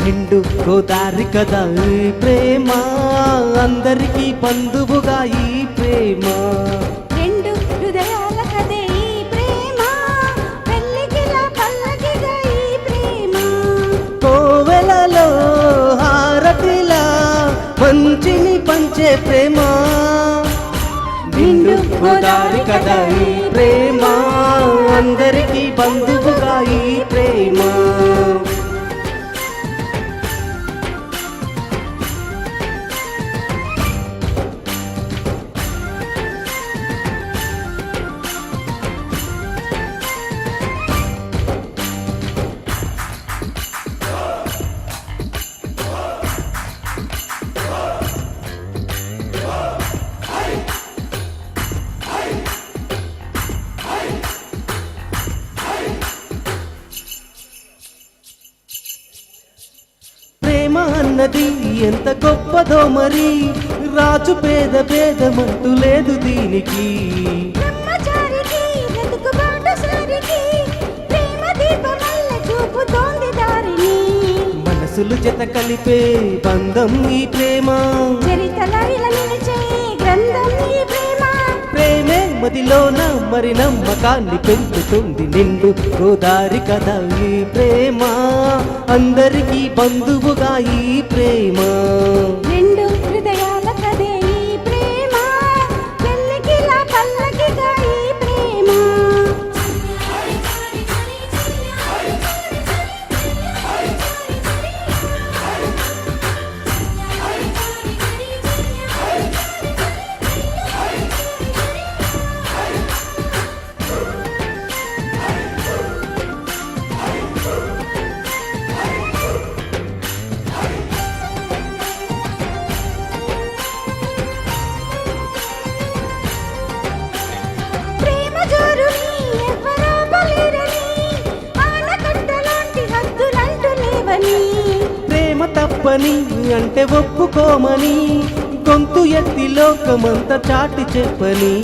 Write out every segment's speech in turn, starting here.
నిండు గోదారి కదా ఈ ప్రేమ, అందరికీ బంధువుగా ఈ ప్రేమ. రెండు హృదయాల కదే ఈ ప్రేమ, పెళ్ళికిలా పల్లకిగా ఈ ప్రేమ. కోవెలలో హారతిలా మంచిని పంచే ప్రేమ. నిండు గోదారి కదా ఈ ప్రేమ, అందరికీ బంధువుగా ఈ ప్రేమ. ప్రేమ అన్నది ఎంత గొప్పదో మరి, రాజు పేద భేదమంటూ లేదు దీనికి. బ్రహ్మచారికి బ్రతుకు బాటసారికి, ప్రేమ దీపమల్ల చూపుతోంది దారిని. మనసులు జత కలిపే బంధం ఈ ప్రేమ, చరితలో ఇలా నిలిచే గ్రంథం ఈ ప్రేమ. ప్రేమే మదిలోన మరి నమ్మకాన్ని పెంచుతుంది. నిండు గోదారి కదా ఈ ప్రేమ, అందరికీ బంధువుగా ఈ ప్రేమ. రెండు హృదయాల కదే ఈ ప్రేమ, పెళ్ళికిలా పల్లకిగా ఈ ప్రేమ. ప్రేమ జోరుని ఎవ్వరూ బలిరని, ఆనకట్టలాంటి హద్దులంటూ లేవని. ప్రేమ తప్పని అంటే ఒప్పుకోమని, గొంతు ఎత్తి లోకమంతా చాటి చెప్పని.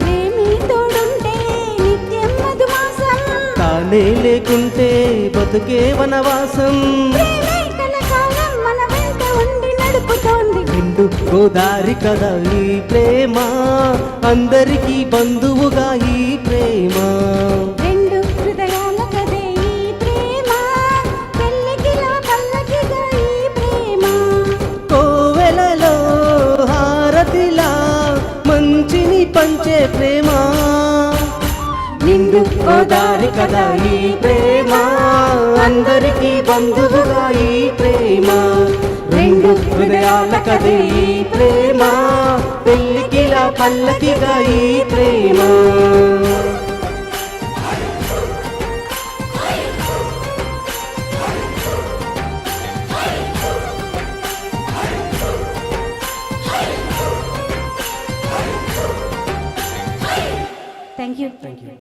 ప్రేమి తోడుంటే నిత్యం మధుమాసం, తానే లేకుంటే బతుకే వనవాసం. ప్రేమే కలకాలం మన వెంట ఉండి నడుపుతోంది. నిండు గోదారి కదా ఈ ప్రేమ, అందరికీ బంధువుగా ఈ ప్రేమ. రెండు హృదయాల కదే ఈ ప్రేమ, పెళ్ళికిలా పల్లకిగా ఈ ప్రేమ. కోవెలలో హారతిలా మంచిని పంచే ప్రేమ. నిండు గోదారి కదా ఈ ప్రేమ, అందరికీ బంధువుగా ఈ ప్రేమ. రెండు హృదయాల కదే ఈ ప్రేమ, పెళ్ళికిలా పల్లకిగా ఈ ప్రేమ. Thank you.